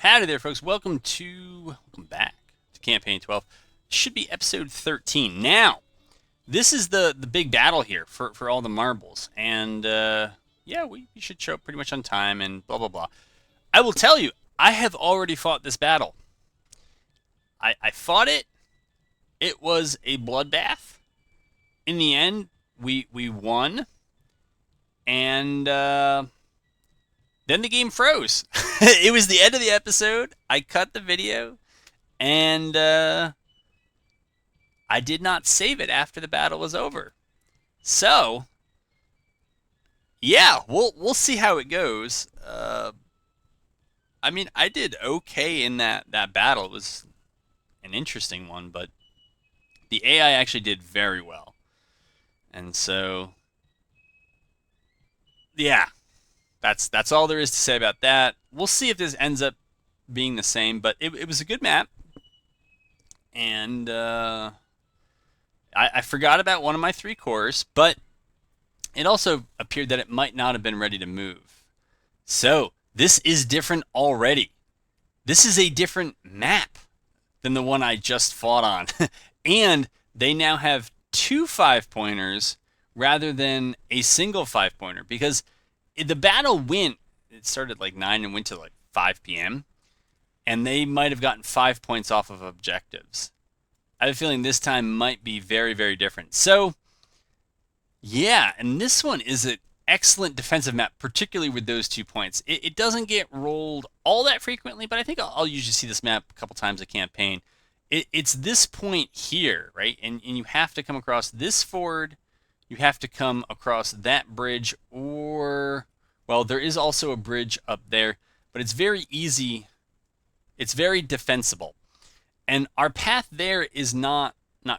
Howdy there, folks. Welcome back to Campaign 12. Should be episode 13. Now, this is the big battle here for all the marbles. And, yeah, we should show up pretty much on time and blah, blah, blah. I will tell you, I have already fought this battle. I fought it. It was a bloodbath. In the end, we won. And, then the game froze. It was the end of the episode. I cut the video, and I did not save it after the battle was over. So, yeah, we'll see how it goes. I mean, I did okay in that battle. It was an interesting one, but the AI actually did very well. And so, yeah, that's all there is to say about that. We'll see if this ends up being the same, but it was a good map. And I forgot about one of my 3 cores, but it also appeared that it might not have been ready to move. So this is different already. This is a different map than the one I just fought on. And they now have 2 5-pointers rather than a single 5-pointer, because the battle went, it started like 9 and went to like 5 p.m. And they might have gotten 5 points off of objectives. I have a feeling this time might be very, very different. So, yeah, and this one is an excellent defensive map, particularly with those 2 points. It doesn't get rolled all that frequently, but I think I'll usually see this map a couple times a campaign. It's this point here, right? And you have to come across this ford. You have to come across that bridge, or, well, there is also a bridge up there, but it's very easy. It's very defensible. And our path there is not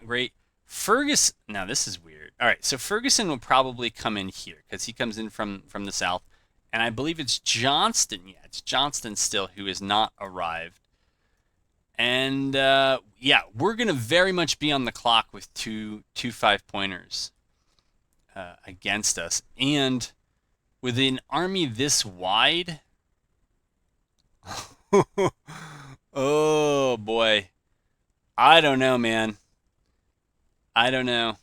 great. Ferguson, now this is weird. All right, so Ferguson will probably come in here because he comes in from the south. And I believe it's Johnston. Yeah, it's Johnston still who has not arrived. And, yeah, we're going to very much be on the clock with two 5-pointers. Against us, and with an army this wide, oh boy, I don't know, man. I don't know.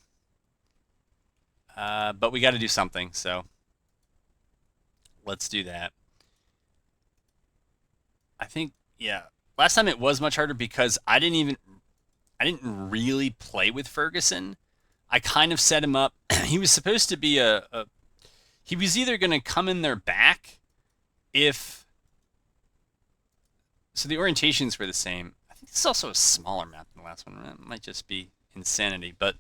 But we got to do something, so let's do that. I think, yeah, last time it was much harder because I didn't really play with Ferguson. I kind of set him up. He was supposed to be he was either going to come in their back so the orientations were the same. I think this is also a smaller map than the last one. It might just be insanity, but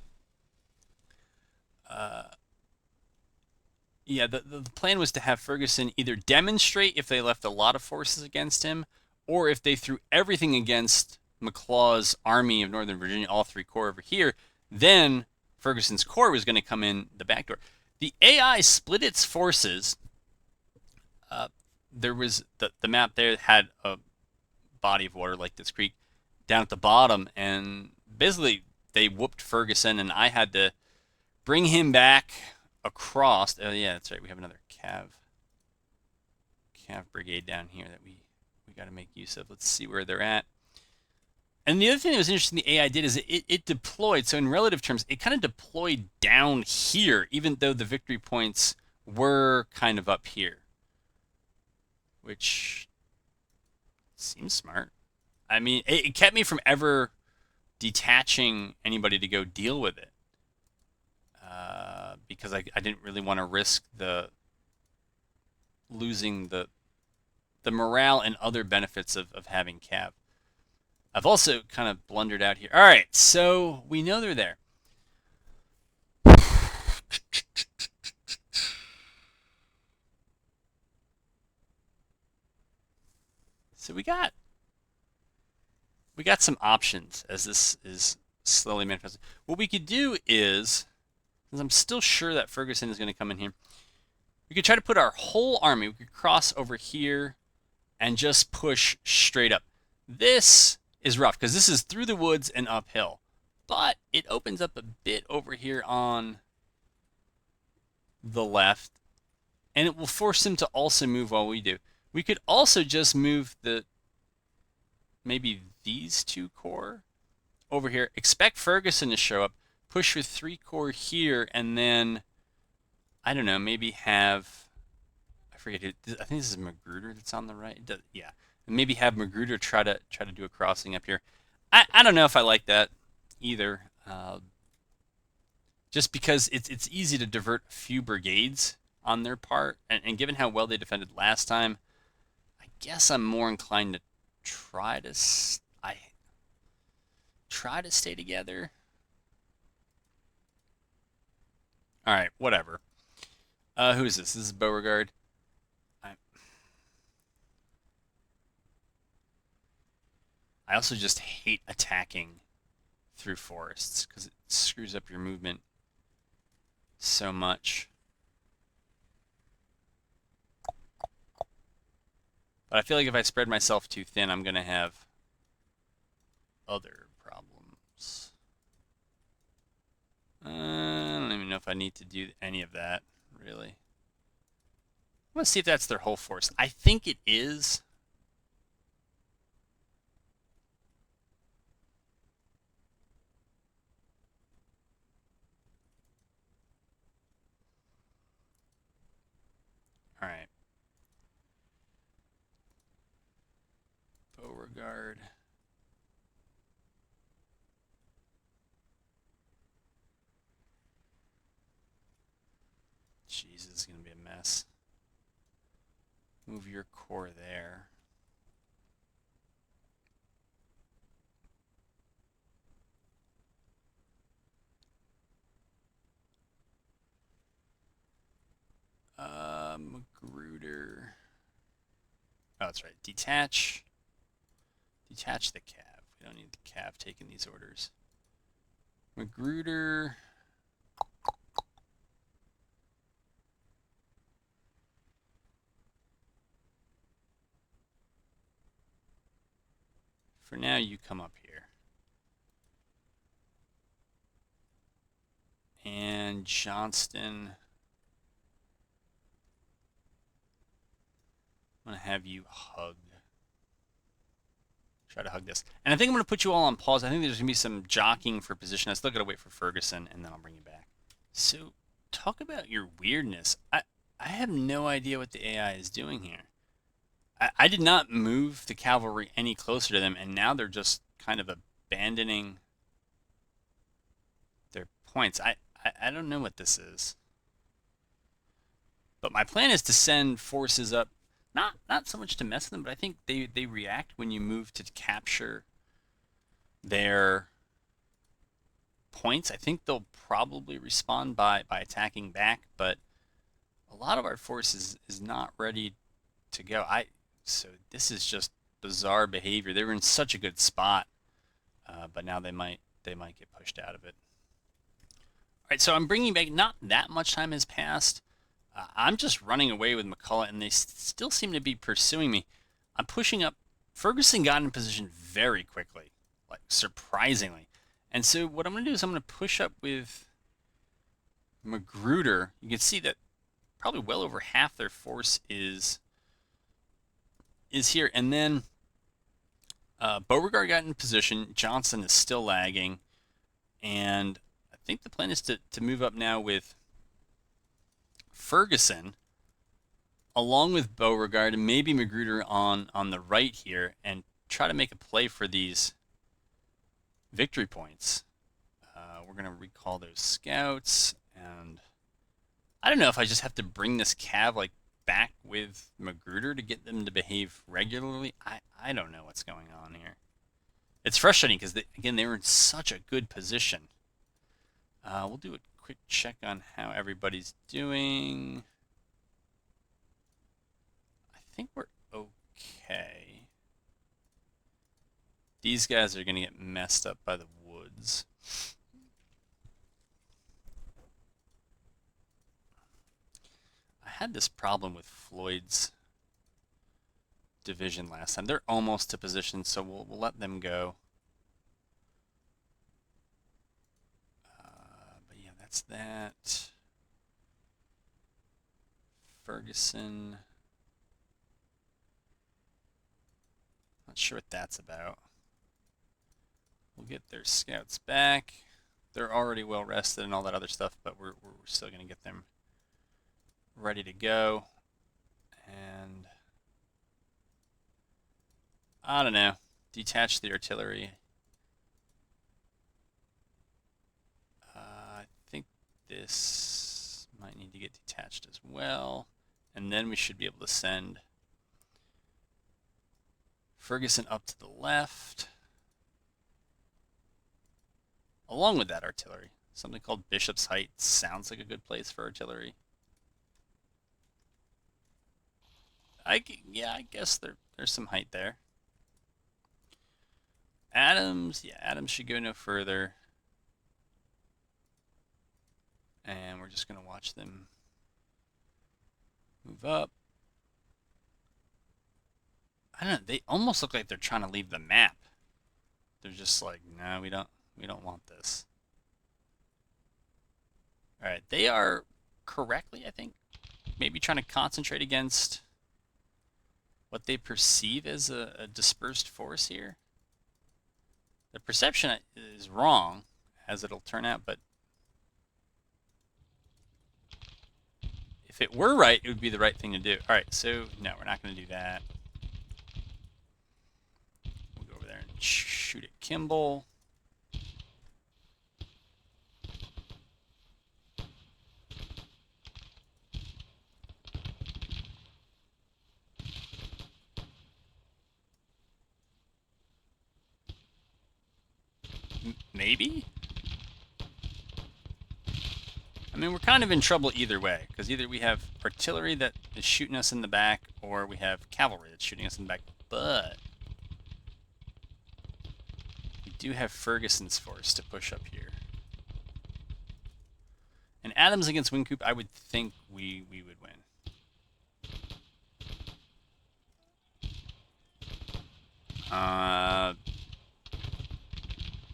yeah, the plan was to have Ferguson either demonstrate if they left a lot of forces against him, or if they threw everything against McClaw's army of Northern Virginia, all 3 corps over here, then Ferguson's corps was going to come in the back door. The AI split its forces. There was the map there had a body of water like this creek down at the bottom, and basically they whooped Ferguson, and I had to bring him back across. Oh yeah, that's right. We have another cav brigade down here that we got to make use of. Let's see where they're at. And the other thing that was interesting the AI did is it deployed. So in relative terms, it kind of deployed down here, even though the victory points were kind of up here. Which seems smart. I mean, it kept me from ever detaching anybody to go deal with it. Because I didn't really want to risk losing the morale and other benefits of having cav. I've also kind of blundered out here. All right, so we know they're there. So we got some options as this is slowly manifesting. What we could do is, since I'm still sure that Ferguson is going to come in here, we could try to put our whole army. We could cross over here and just push straight up. This is rough because this is through the woods and uphill, but it opens up a bit over here on the left, and it will force him to also move while we do. We could also just move the maybe these 2 corps over here. Expect Ferguson to show up. Push your 3 corps here, and then I don't know. Maybe have, I forget. I think this is Magruder that's on the right. Yeah, and maybe have Magruder try to do a crossing up here. I don't know if I like that either. Just because it's easy to divert a few brigades on their part, and given how well they defended last time, I guess I'm more inclined to try to try to stay together. All right, whatever. Who is this? This is Beauregard. I also just hate attacking through forests because it screws up your movement so much. But I feel like if I spread myself too thin, I'm going to have other problems. I don't even know if I need to do any of that, really. I'm going to see if that's their whole force. I think it is. All right. Beauregard. Jeez, this is going to be a mess. Move your corps there. Magruder. Oh, that's right. Detach. Detach the cav. We don't need the cav taking these orders. Magruder. For now, you come up here. And Johnston. I'm going to have you hug. Try to hug this. And I think I'm going to put you all on pause. I think there's going to be some jockeying for position. I still got to wait for Ferguson, and then I'll bring you back. So, talk about your weirdness. I have no idea what the AI is doing here. I did not move the cavalry any closer to them, and now they're just kind of abandoning their points. I don't know what this is. But my plan is to send forces up, not so much to mess with them, but I think they react when you move to capture their points. I think they'll probably respond by attacking back, but a lot of our forces is not ready to go. So this is just bizarre behavior. They were in such a good spot, but now they might get pushed out of it. All right, so I'm bringing back. Not that much time has passed. I'm just running away with McCulloch, and they still seem to be pursuing me. I'm pushing up. Ferguson got in position very quickly, like surprisingly. And so what I'm going to do is I'm going to push up with Magruder. You can see that probably well over half their force is here. And then Beauregard got in position. Johnson is still lagging. And I think the plan is to move up now with Ferguson along with Beauregard and maybe Magruder on the right here and try to make a play for these victory points. We're going to recall those scouts, and I don't know if I just have to bring this cav like back with Magruder to get them to behave regularly. I don't know what's going on here. It's frustrating because, again, they were in such a good position. We'll do a quick check on how everybody's doing. I think we're okay. These guys are going to get messed up by the woods. I had this problem with Floyd's division last time. They're almost to position, so we'll let them go. But yeah, that's that. Ferguson. Not sure what that's about. We'll get their scouts back. They're already well rested and all that other stuff, but we're still going to get them ready to go. And I don't know. Detach the artillery. I think this might need to get detached as well. And then we should be able to send Ferguson up to the left. Along with that artillery. Something called Bishop's Height sounds like a good place for artillery. Yeah, I guess there's some height there. Adams, yeah, Adams should go no further. And we're just going to watch them move up. I don't know, they almost look like they're trying to leave the map. They're just like, no, we don't want this. All right, they are correctly, I think, maybe trying to concentrate against what they perceive as a dispersed force here. The perception is wrong, as it'll turn out, but if it were right, it would be the right thing to do. All right, so no, we're not going to do that. We'll go over there and shoot at Kimball. Maybe? I mean, we're kind of in trouble either way, because either we have artillery that is shooting us in the back, or we have cavalry that's shooting us in the back. But we do have Ferguson's force to push up here. And Adams against Wynkoop, I would think we would win.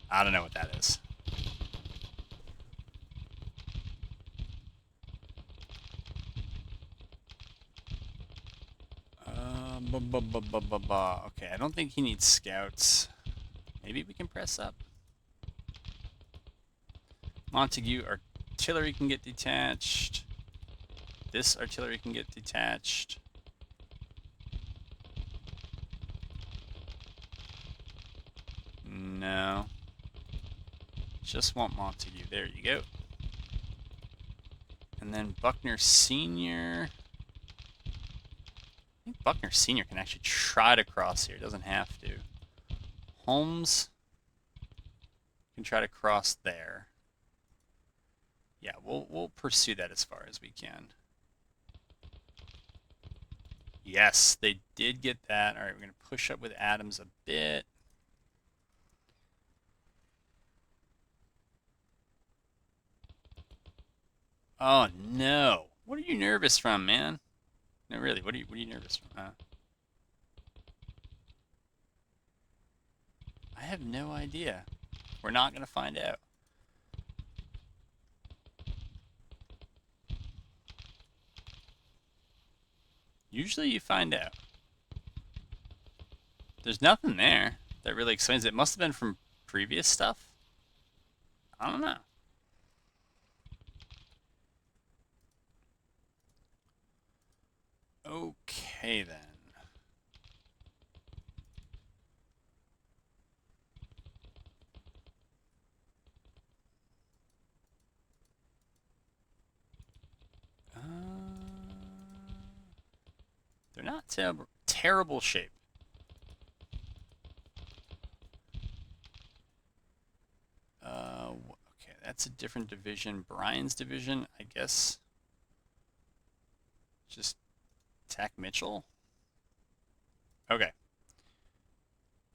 I don't know what that is. Okay, I don't think he needs scouts. Maybe we can press up. Montague, artillery can get detached. This artillery can get detached. No. Just want Montague. There you go. And then Buckner Sr. I think Buckner Sr. can actually try to cross here. Doesn't have to. Holmes can try to cross there. Yeah, we'll pursue that as far as we can. Yes, they did get that. All right, we're going to push up with Adams a bit. Oh, no. What are you nervous from, man? No, really, what are you nervous from? I have no idea. We're not going to find out. Usually you find out. There's nothing there that really explains it. It must have been from previous stuff. I don't know. Okay, then. They're not terrible shape. Okay, that's a different division. Brian's division, I guess. Just attack Mitchell. Okay.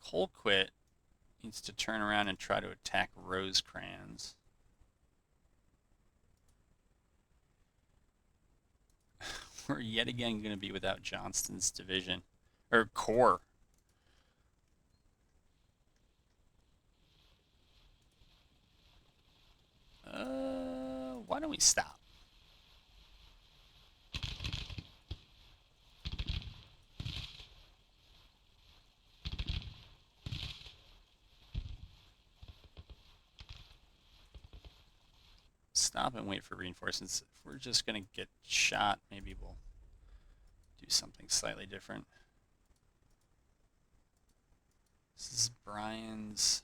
Colquitt needs to turn around and try to attack Rosecrans. We're yet again going to be without Johnston's division. Or corps. Why don't we stop? stop and wait for reinforcements. If we're just going to get shot, maybe we'll do something slightly different. This is Brian's.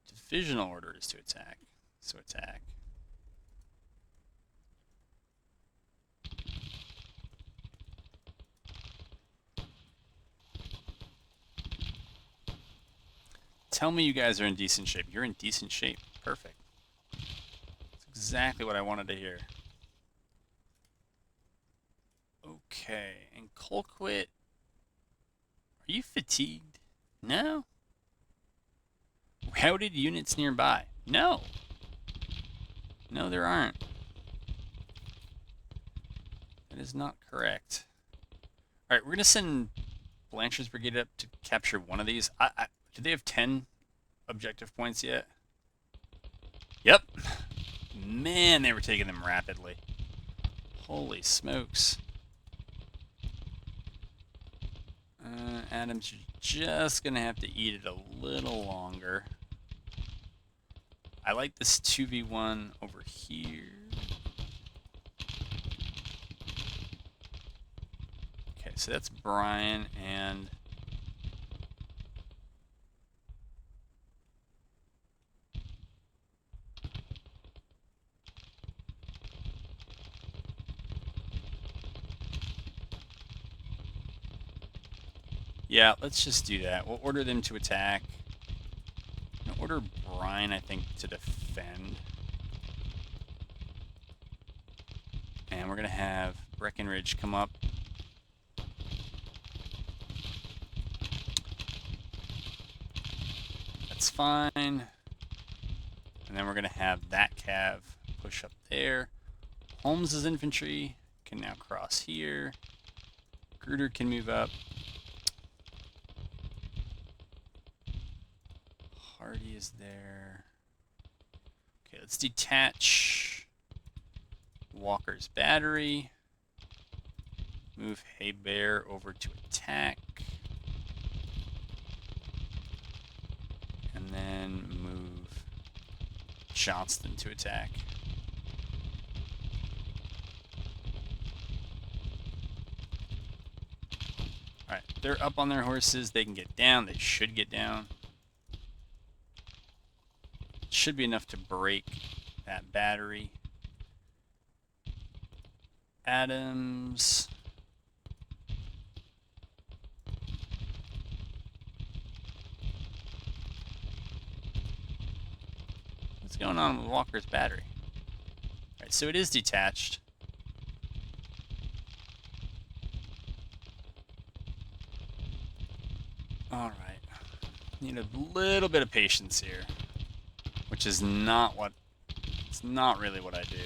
Divisional order is to attack. So attack. Tell me you guys are in decent shape. You're in decent shape. Perfect. That's exactly what I wanted to hear. Okay, and Colquitt, are you fatigued? No. Routed units nearby? No. No, there aren't. That is not correct. Alright, we're going to send Blanchard's Brigade up to capture one of these. Do they have 10 objective points yet? Yep. Man, they were taking them rapidly. Holy smokes. Adams, you're just going to have to eat it a little longer. I like this 2v1 over here. Okay, so that's Brian and... Yeah, let's just do that. We'll order them to attack. We'll order Brian, I think, to defend. And we're going to have Breckenridge come up. That's fine. And then we're going to have that cav push up there. Holmes's infantry can now cross here. Gruder can move up. Hardy is there. Okay, let's detach Walker's battery. Move Hebert over to attack. And then move Johnston to attack. Alright, they're up on their horses. They can get down. They should get down. Should be enough to break that battery. Adams. What's going on with Walker's battery? Alright, so it is detached. Alright. Need a little bit of patience here. Which is not what... It's not really what I do.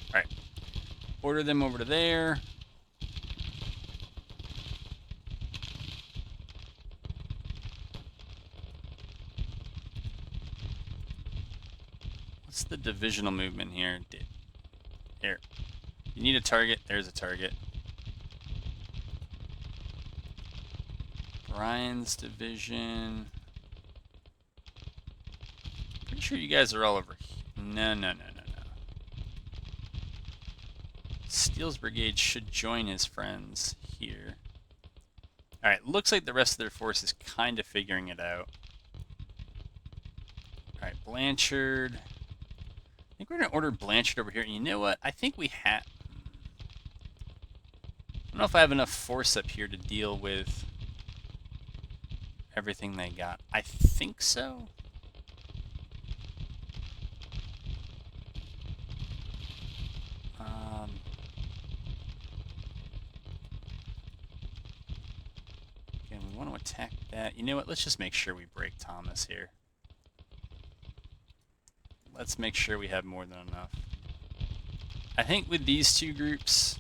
Alright. Order them over to there. What's the divisional movement here? Here. You need a target. There's a target. Brian's division... Pretty sure you guys are all over here. No. Steele's brigade should join his friends here. Alright, looks like the rest of their force is kind of figuring it out. Alright, Blanchard. I think we're going to order Blanchard over here. And you know what? I think we have... I don't know if I have enough force up here to deal with everything they got. I think so. Again, we want to attack that. You know what? Let's just make sure we break Thomas here. Let's make sure we have more than enough. I think with these two groups,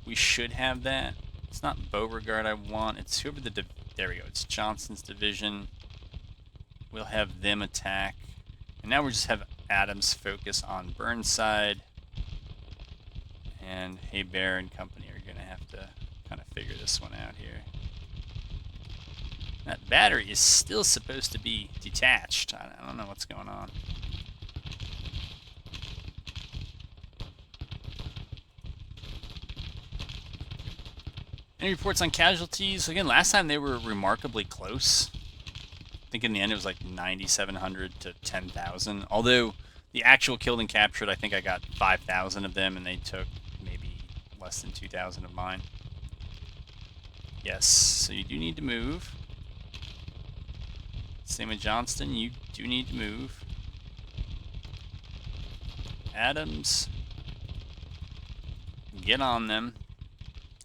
we should have that. It's not Beauregard I want. It's whoever the... There we go. It's Johnson's division. We'll have them attack. And now we just have Adams focus on Burnside. And Hebert and company are going to have to kind of figure this one out here. That battery is still supposed to be detached. I don't know what's going on. Any reports on casualties? Again, last time they were remarkably close. I think in the end it was like 9,700 to 10,000. Although the actual killed and captured, I think I got 5,000 of them, and they took maybe less than 2,000 of mine. Yes, so you do need to move. Same with Johnston, you do need to move. Adams, get on them.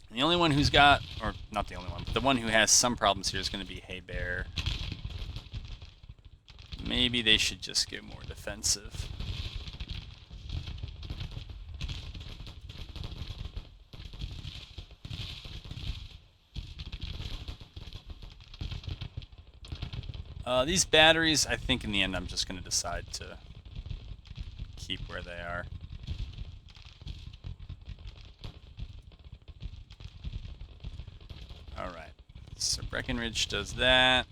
And the only one who's got, or not the only one, but the one who has some problems here is going to be Hey Bear. Maybe they should just go more defensive. These batteries, I think in the end I'm just going to decide to keep where they are. Alright, so Breckenridge does that.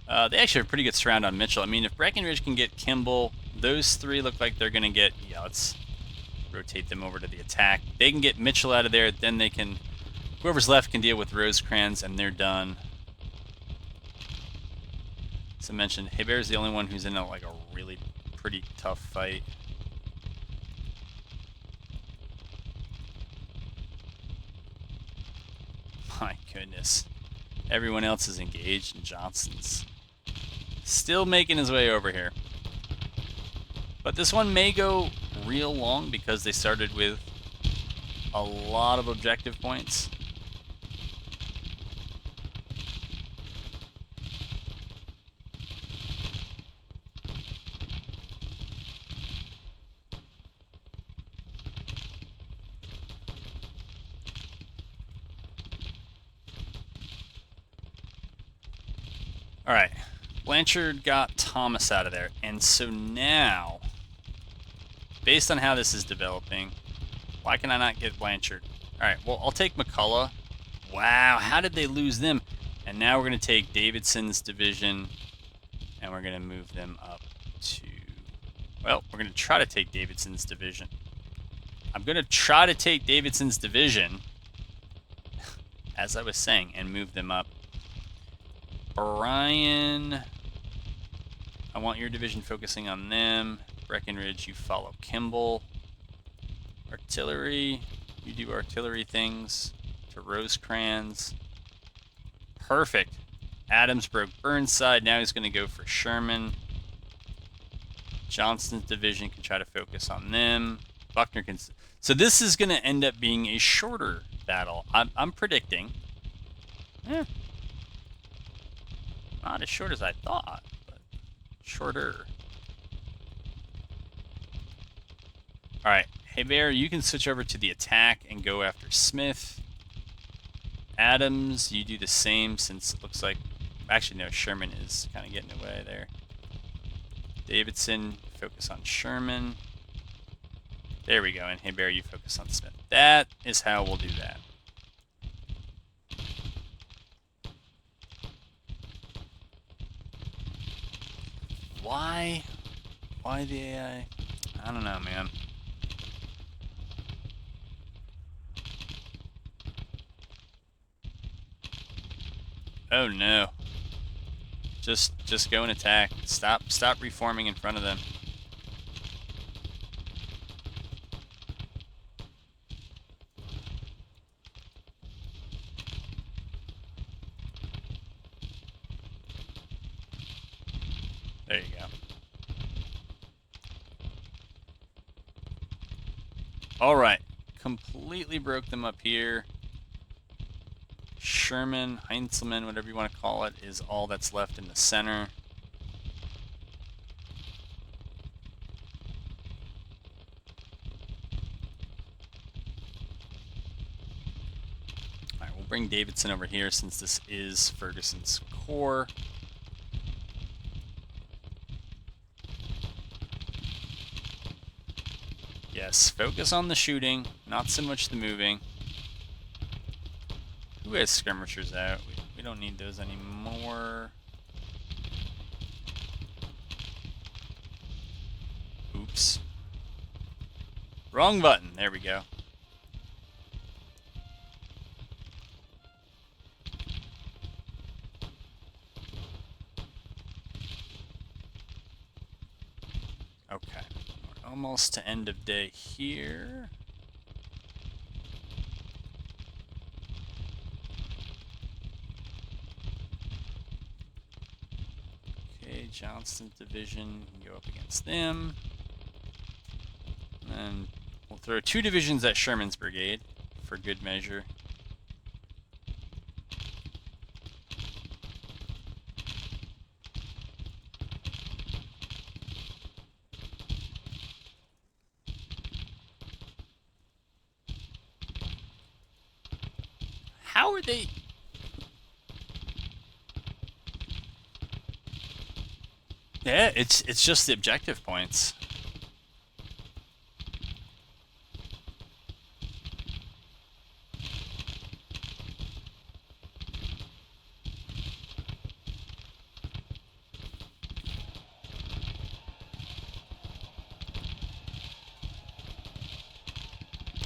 They actually have a pretty good surround on Mitchell. I mean, if Breckenridge can get Kimball, those three look like they're going to get... Yeah, let's rotate them over to the attack. They can get Mitchell out of there, then they can... Whoever's left can deal with Rosecrans, and they're done. As I mentioned, Hebert's the only one who's in like a really pretty tough fight. My goodness. Everyone else is engaged, and Johnson's still making his way over here. But this one may go real long because they started with a lot of objective points. Alright, Blanchard got Thomas out of there, and so now, based on how this is developing, why can I not get Blanchard? Alright, well, I'll take McCullough. Wow, how did they lose them? And now we're going to take Davidson's division, and we're going to move them up to... Well, we're going to try to take Davidson's division. I'm going to try to take Davidson's division, as I was saying, and move them up. Brian, I want your division focusing on them. Breckenridge, you follow Kimball. Artillery, you do artillery things to Rosecrans. Perfect. Adams broke Burnside. Now he's going to go for Sherman. Johnston's division can try to focus on them. Buckner can... So this is going to end up being a shorter battle. I'm predicting. Not as short as I thought, but shorter. Alright, hey Bear, you can switch over to the attack and go after Smith. Adams, you do the same since it looks like... Actually, no, Sherman is kind of getting away there. Davidson, focus on Sherman. There we go, and hey Bear, you focus on Smith. That is how we'll do that. Why? Why the AI? I don't know, man. Oh no. Just go and attack. Stop reforming in front of them. There you go. Alright. Completely broke them up here. Sherman, Heinzelman, whatever you want to call it, is all that's left in the center. Alright, we'll bring Davidson over here since this is Ferguson's core. Yes, focus on the shooting, not so much the moving. Who has skirmishers out? We don't need those anymore. Oops. Wrong button. There we go. Okay. We're almost to end of day here. Okay, Johnston's division can go up against them. And then we'll throw 2 divisions at Sherman's brigade for good measure. How are they? Yeah, it's just the objective points.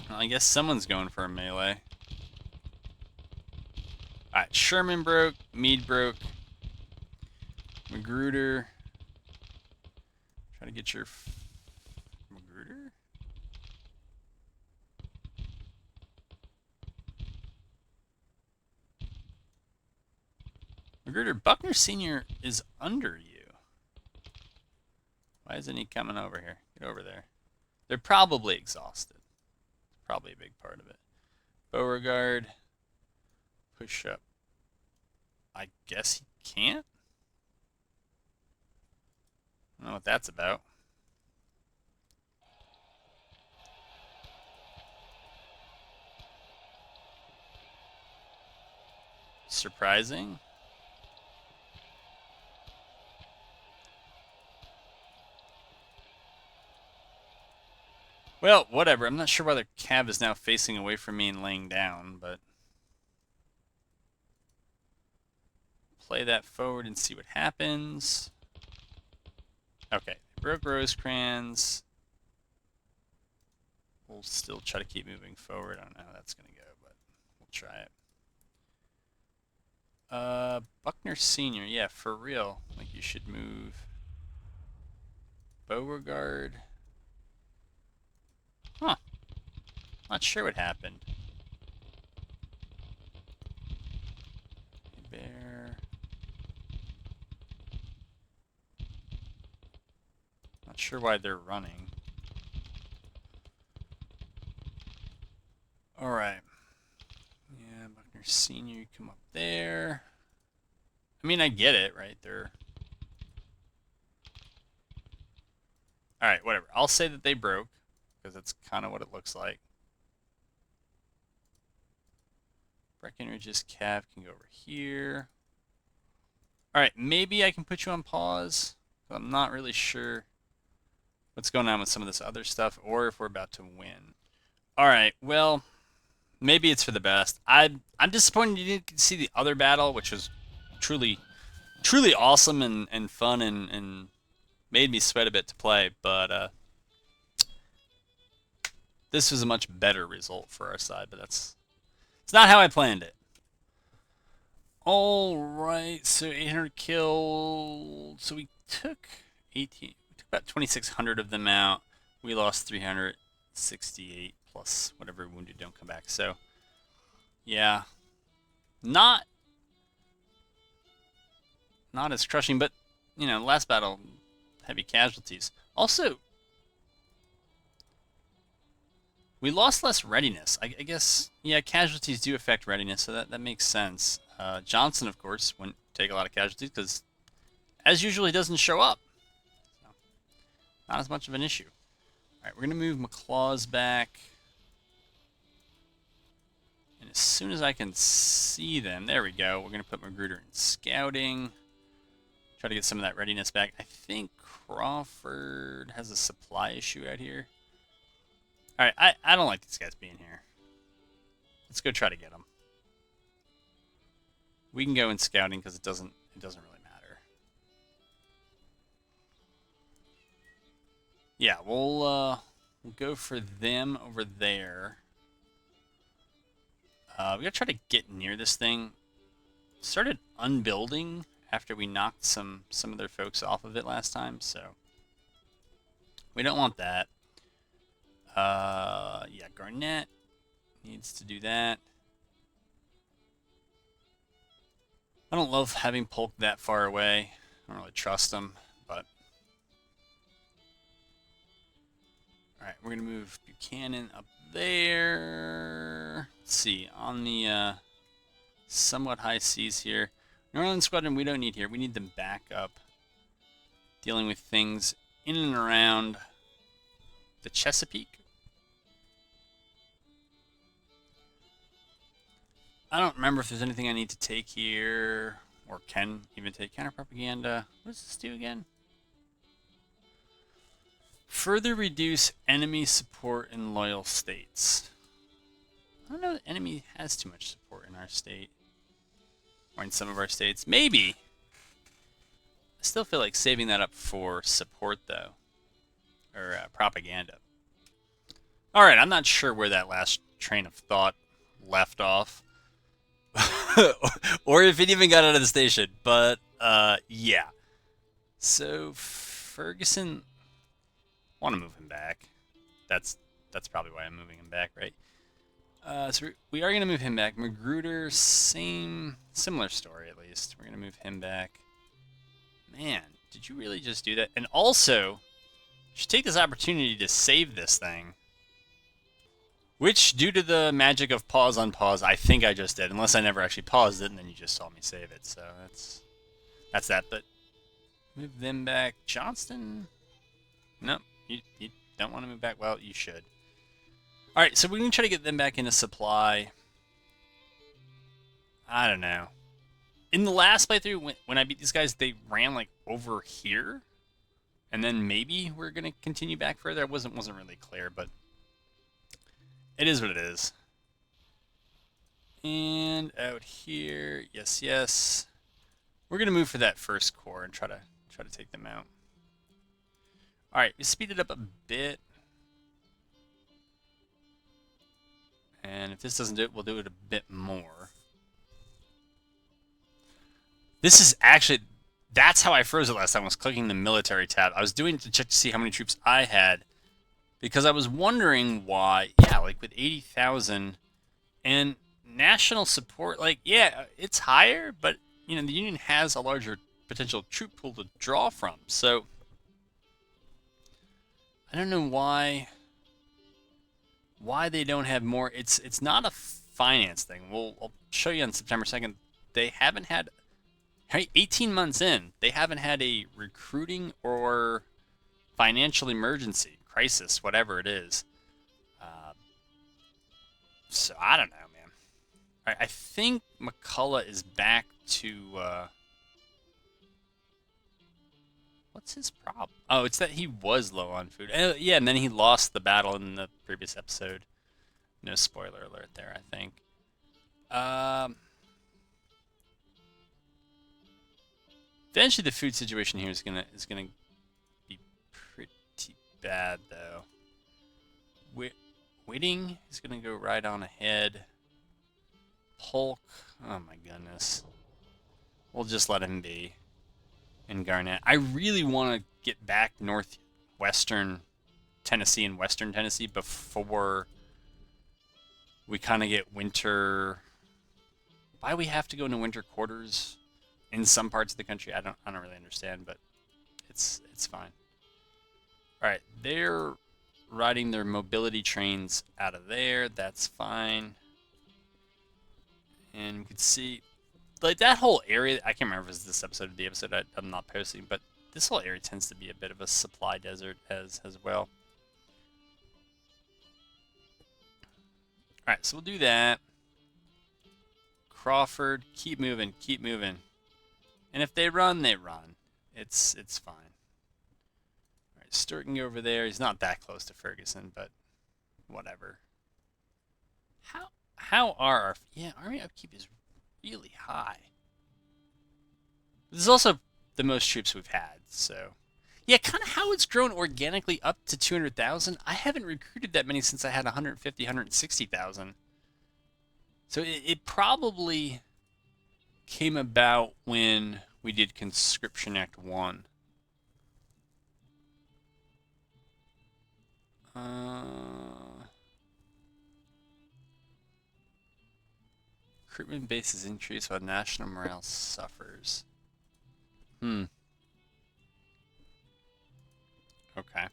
Well, I guess someone's going for a melee. Alright, Sherman broke, Meade broke, Magruder. Try to get your Magruder? Magruder, Buckner Sr. is under you. Why isn't he coming over here? Get over there. They're probably exhausted. Probably a big part of it. Beauregard. Push up. I guess he can't? I don't know what that's about. Surprising. Well, whatever. I'm not sure why the cab is now facing away from me and laying down, but play that forward and see what happens. Okay, broke Rosecrans. We'll still try to keep moving forward. I don't know how that's going to go, but we'll try it. Buckner Sr., yeah, for real. Like, you should move. Beauregard. Huh. Not sure what happened. Bear. Not sure why they're running. Alright. Yeah, Buckner Sr., you come up there. I mean, I get it, right? They're... Alright, whatever. I'll say that they broke, because that's kind of what it looks like. Breckenridge's cav can go over here. Alright, maybe I can put you on pause. I'm not really sure what's going on with some of this other stuff, or if we're about to win. Alright, well, maybe it's for the best. I'm disappointed you didn't see the other battle, which was truly awesome and fun and made me sweat a bit to play, but this was a much better result for our side, but it's not how I planned it. Alright, so 800 killed. So we took 18, we took about 2,600 of them out. We lost 368 plus whatever wounded don't come back. So, yeah, not as crushing, but, you know, last battle, heavy casualties. Also, we lost less readiness. I guess, yeah, casualties do affect readiness, so that makes sense. Johnson, of course, wouldn't take a lot of casualties because, as usual, he doesn't show up. So, not as much of an issue. All right, we're going to move McLaws back. And as soon as I can see them, there we go. We're going to put Magruder in scouting. Try to get some of that readiness back. I think Crawford has a supply issue out here. Alright, I don't like these guys being here. Let's go try to get them. We can go in scouting because it doesn't really matter. Yeah, we'll go for them over there. We gotta try to get near this thing. Started unbuilding after we knocked some of their folks off of it last time, so we don't want that. Yeah, Garnett needs to do that. I don't love having Polk that far away. I don't really trust him, but alright, we're gonna move Buchanan up there. Let's see, on the somewhat high seas here. Northern Squadron we don't need here. We need them back up. Dealing with things in and around the Chesapeake. I don't remember if there's anything I need to take here, or can even take. Counter-propaganda. What does this do again? Further reduce enemy support in loyal states. I don't know that enemy has too much support in our state. Or in some of our states. Maybe. I still feel like saving that up for support, though. Or propaganda. Alright, I'm not sure where that last train of thought left off. Or if it even got out of the station. But, yeah. So, Ferguson... I want to move him back. That's probably why I'm moving him back, right? So we are going to move him back. Magruder, similar story at least. We're going to move him back. Man, did you really just do that? And also, you should take this opportunity to save this thing. Which, due to the magic of pause on pause, I think I just did. Unless I never actually paused it, and then you just saw me save it. So that's that. But move them back. Johnston? Nope. You don't want to move back? Well, you should. Alright, so we're going to try to get them back into supply. I don't know. In the last playthrough, when I beat these guys, they ran, like, over here. And then maybe we're going to continue back further. It wasn't really clear, but it is what it is. And out here, yes. We're going to move for that first corps and try to take them out. Alright, we speed it up a bit. And if this doesn't do it, we'll do it a bit more. This is actually... That's how I froze it last time, was clicking the military tab. I was doing it to check to see how many troops I had. Because I was wondering why... Yeah, like with 80,000 and national support, like, yeah, it's higher, but, you know, the Union has a larger potential troop pool to draw from. So... I don't know why they don't have more. It's not a finance thing. I'll show you on September 2nd. They haven't had 18 months in. They haven't had a recruiting or financial emergency, crisis, whatever it is. So I don't know, man. All right, I think McCullough is back to. What's his problem? Oh, it's that he was low on food. Yeah, and then he lost the battle in the previous episode. No spoiler alert there, I think. Eventually, the food situation here is gonna be pretty bad, though. Whitting is gonna go right on ahead. Polk, oh my goodness. We'll just let him be. And Garnett. I really want to get back northwestern Tennessee and western Tennessee before we kind of get winter. Why we have to go into winter quarters in some parts of the country, I don't really understand, but it's fine. All right, they're riding their mobility trains out of there. That's fine. And you can see, like, that whole area, I can't remember if it's this episode or the episode I'm not posting, but this whole area tends to be a bit of a supply desert as well. Alright, so we'll do that. Crawford, keep moving. And if they run, they run. It's fine. Alright, Stewart can go over there. He's not that close to Ferguson, but whatever. How are our... Yeah, army upkeep is really high. This is also the most troops we've had, so. Yeah, kind of how it's grown organically up to 200,000. I haven't recruited that many since I had 150, 160,000. So it probably came about when we did Conscription Act 1. Recruitment base is increased while national morale suffers. Okay.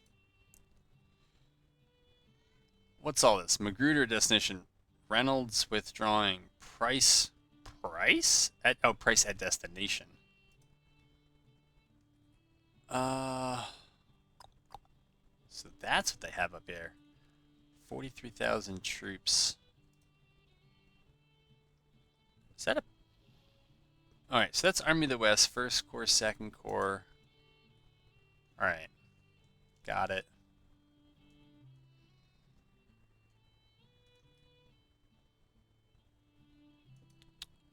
What's all this? Magruder destination. Reynolds withdrawing. Price at destination. So that's what they have up here. 43,000 troops. Is that a... Alright, so that's Army of the West, 1st Corps, 2nd Corps. Alright. Got it.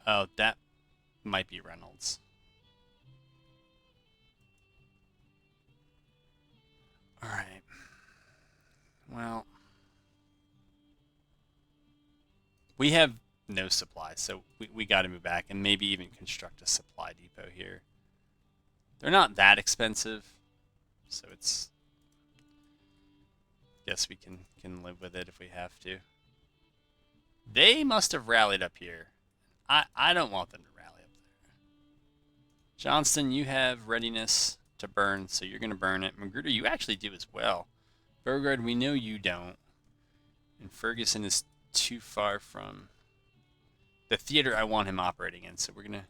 Oh, that might be Reynolds. Alright. Well, we have no supply, so we got to move back and maybe even construct a supply depot here. They're not that expensive, so it's... Guess we can live with it if we have to. They must have rallied up here. I don't want them to rally up there. Johnston, you have readiness to burn, so you're going to burn it. Magruder, you actually do as well. Beauregard, we know you don't. And Ferguson is too far from the theater I want him operating in, so we're going to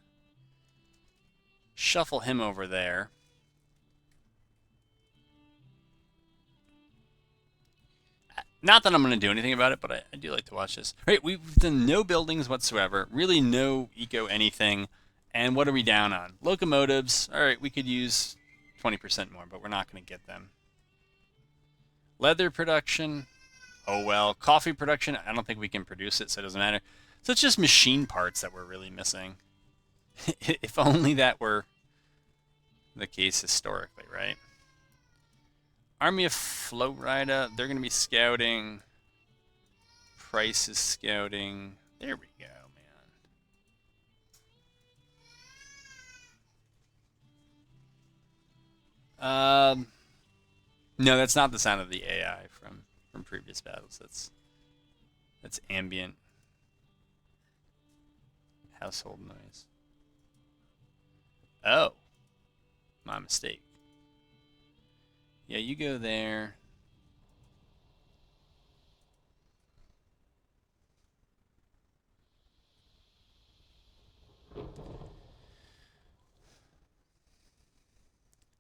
shuffle him over there. Not that I'm going to do anything about it, but I do like to watch this. Right, we've done no buildings whatsoever. Really no eco anything. And what are we down on? Locomotives. All right, we could use 20% more, but we're not going to get them. Leather production. Oh, well. Coffee production. I don't think we can produce it, so it doesn't matter. So it's just machine parts that we're really missing. If only that were the case historically, right? Army of Florida, they're going to be scouting. Price is scouting. There we go, man. No, that's not the sound of the AI from previous battles. That's ambient household noise. Oh, my mistake. Yeah, you go there.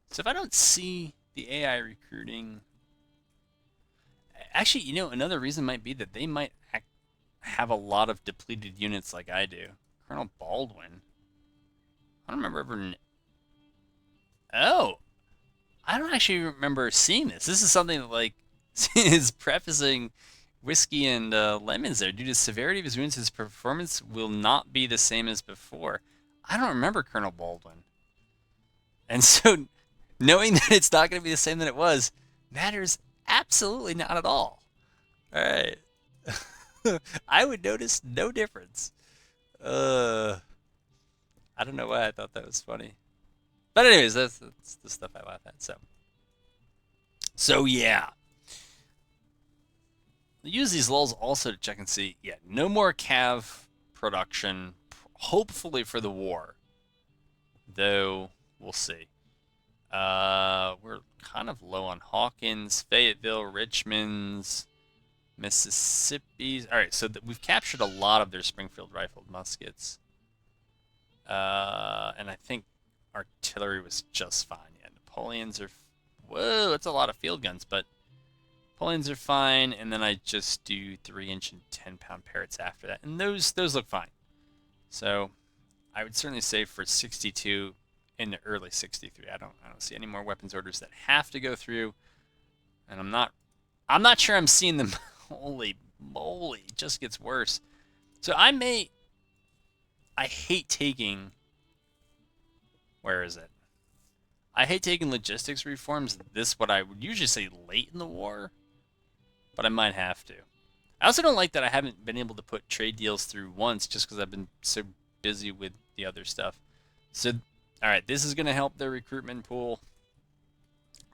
So if I don't see the AI recruiting... Actually, you know, another reason might be that they might have a lot of depleted units like I do. Colonel Baldwin. I don't remember ever... Oh! I don't actually remember seeing this. This is something that, like, is prefacing Whiskey and Lemons there. Due to the severity of his wounds, his performance will not be the same as before. I don't remember Colonel Baldwin. And so, knowing that it's not going to be the same that it was, matters absolutely not at all. Alright. I would notice no difference. I don't know why I thought that was funny. But anyways, that's the stuff I laugh at. So yeah. Use these lulls also to check and see. Yeah, no more cav production, hopefully for the war. Though, we'll see. We're kind of low on Hawkins, Fayetteville, Richmond's, Mississippi's. Alright, so we've captured a lot of their Springfield rifled muskets. And I think artillery was just fine. Yeah, Napoleons are... Whoa, that's a lot of field guns, but Napoleons are fine, and then I just do 3-inch and 10-pound Parrots after that, and those look fine. So I would certainly say for 62 in the early 63, I don't see any more weapons orders that have to go through, and I'm not sure I'm seeing them. Holy moly, it just gets worse. So I hate taking Where is it? I hate taking logistics reforms this what I would usually say late in the war, but I might have to. I also don't like that I haven't been able to put trade deals through once just because I've been so busy with the other stuff. So, all right, this is going to help their recruitment pool.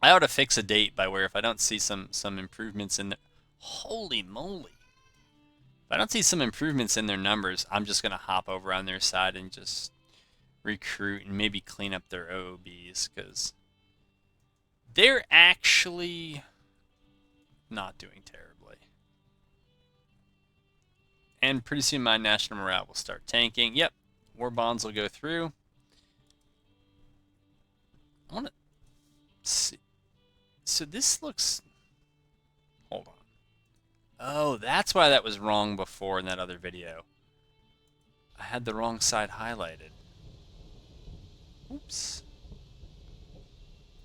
I ought to fix a date by where if I don't see some improvements in the... Holy moly. If I don't see some improvements in their numbers, I'm just going to hop over on their side and just recruit and maybe clean up their OOBs because they're actually not doing terribly. And pretty soon my national morale will start tanking. Yep, war bonds will go through. I want to see. So this looks... Hold on. Oh, that's why that was wrong before in that other video. I had the wrong side highlighted. Oops.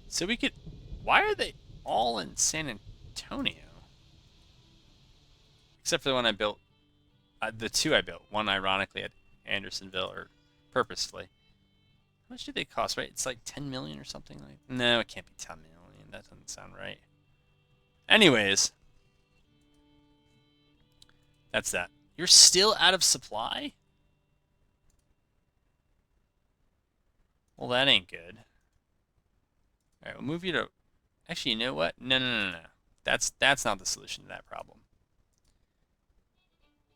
So we could... Why are they all in San Antonio? Except for the one I built. The two I built. One ironically at Andersonville, or purposefully. How much do they cost, right? It's like 10 million or something like... No, it can't be 10 million. That doesn't sound right. Anyways. That's that. You're still out of supply? Well, that ain't good. Alright, we'll move you to... Actually, you know what? No. That's not the solution to that problem.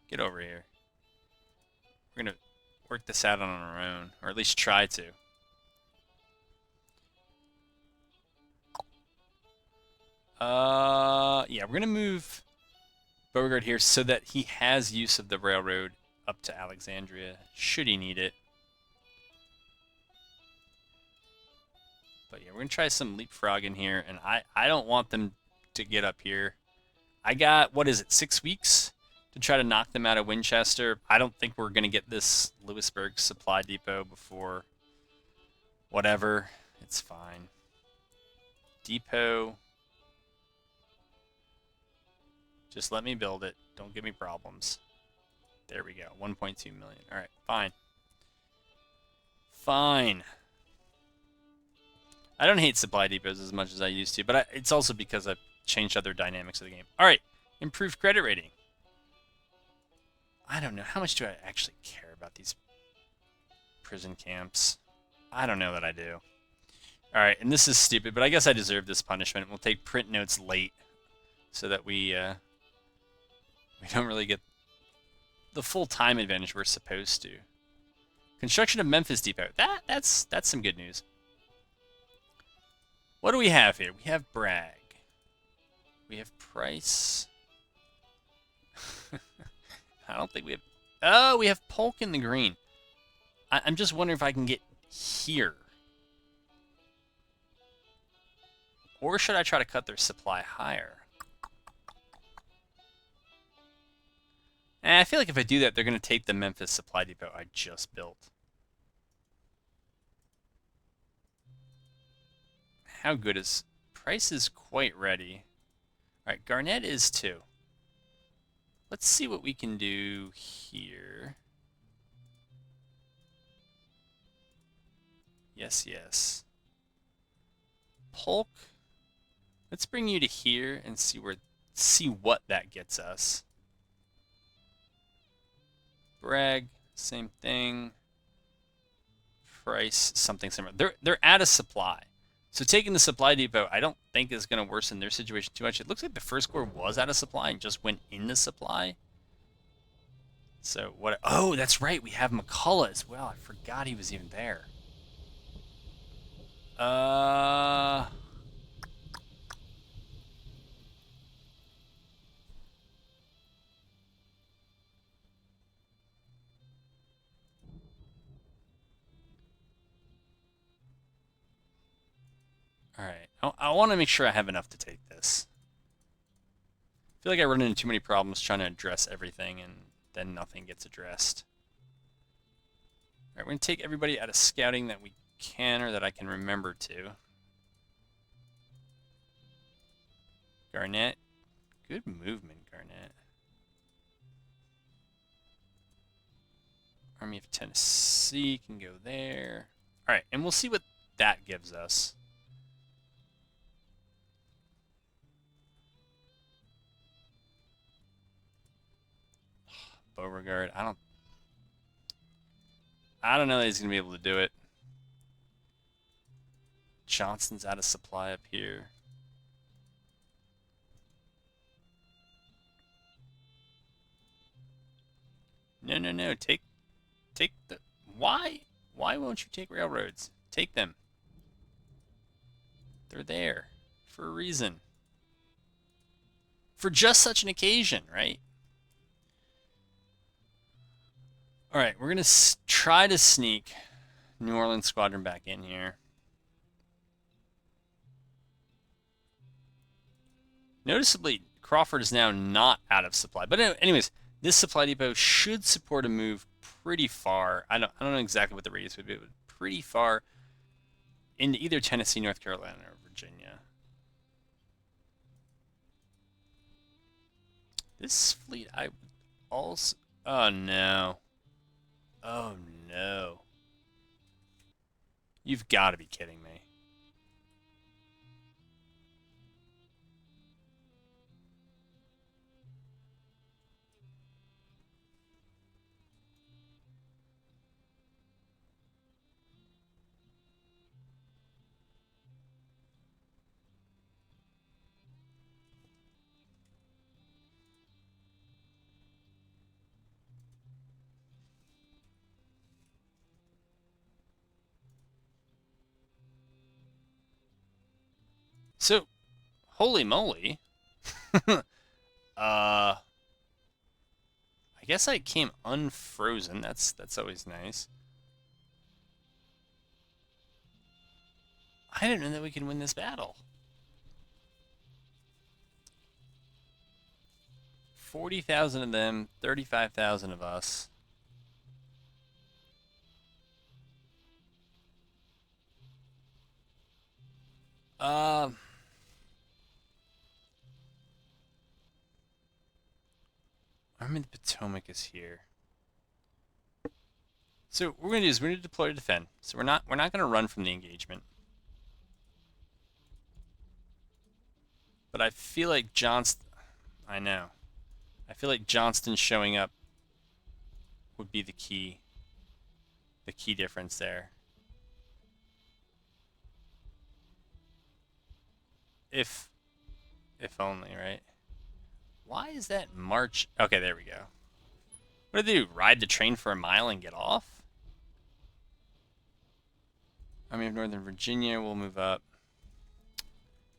Get over here. We're going to work this out on our own. Or at least try to. Yeah, we're going to move Beauregard here so that he has use of the railroad up to Alexandria, should he need it. But yeah, we're going to try some leapfrogging here, and I don't want them to get up here. I got, what is it, 6 weeks to try to knock them out of Winchester. I don't think we're going to get this Lewisburg supply depot before whatever. It's fine. Depot. Just let me build it. Don't give me problems. There we go. 1.2 million. All right, fine. Fine. I don't hate supply depots as much as I used to, but it's also because I've changed other dynamics of the game. All right, improved credit rating. I don't know. How much do I actually care about these prison camps? I don't know that I do. All right, and this is stupid, but I guess I deserve this punishment. We'll take print notes late so that we don't really get the full time advantage we're supposed to. Construction of Memphis Depot. That's some good news. What do we have here? We have Bragg. We have Price. I don't think we have... Oh, we have Polk in the green. I'm just wondering if I can get here. Or should I try to cut their supply higher? I feel like if I do that, they're going to take the Memphis supply depot I just built. How good is... Price is quite ready. Alright, Garnett is too. Let's see what we can do here. Yes. Polk. Let's bring you to here and see what that gets us. Bragg, same thing. Price, something similar. They're out of supply. So taking the supply depot, I don't think is going to worsen their situation too much. It looks like the first corps was out of supply and just went into supply. So what? Oh, that's right. We have McCullough as well. I forgot he was even there. Alright, I want to make sure I have enough to take this. I feel like I run into too many problems trying to address everything and then nothing gets addressed. Alright, we're going to take everybody out of scouting that we can or that I can remember to. Garnett. Good movement, Garnett. Army of Tennessee can go there. All right, and we'll see what that gives us. Beauregard, I don't know that he's gonna be able to do it. Johnston's out of supply up here. No, no, no. Take the. Why? Why won't you take railroads? Take them. They're there for a reason. For just such an occasion, right? All right, we're gonna try to sneak New Orleans Squadron back in here. Noticeably, Crawford is now not out of supply. But anyways, this supply depot should support a move pretty far. I don't know exactly what the radius would be, but pretty far into either Tennessee, North Carolina, or Virginia. This fleet, I would also. Oh no. Oh no. You've got to be kidding me. So, holy moly. I guess I came unfrozen. That's always nice. I didn't know that we could win this battle. 40,000 of them, 35,000 of us. Army of the Potomac is here. So what we're gonna do is we're gonna deploy to defend. So we're not gonna run from the engagement. But I feel like Johnston. I know. I feel like Johnston showing up would be the key difference there. If only, right? Why is that march? Okay, there we go. What do they do? Ride the train for a mile and get off? Army of Northern Virginia will move up.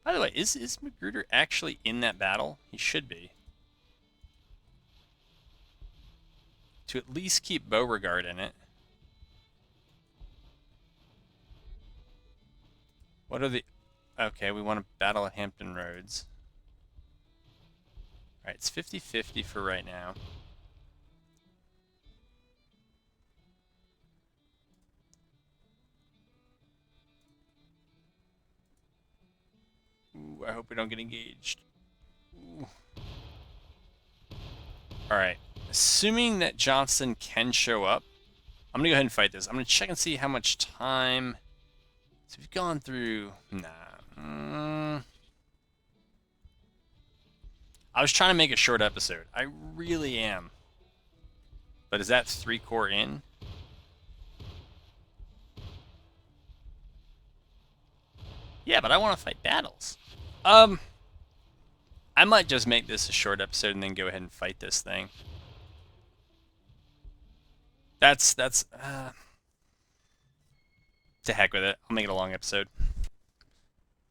By the way, is Magruder actually in that battle? He should be. To at least keep Beauregard in it. What are the... Okay, we want to battle at Hampton Roads. Alright, it's 50-50 for right now. Ooh, I hope we don't get engaged. Ooh. Alright, assuming that Johnston can show up, I'm going to go ahead and fight this. I'm going to check and see how much time... So we've gone through... Nah. I was trying to make a short episode. I really am. But is that 3 corps in? Yeah, but I want to fight battles. I might just make this a short episode and then go ahead and fight this thing. To heck with it. I'll make it a long episode.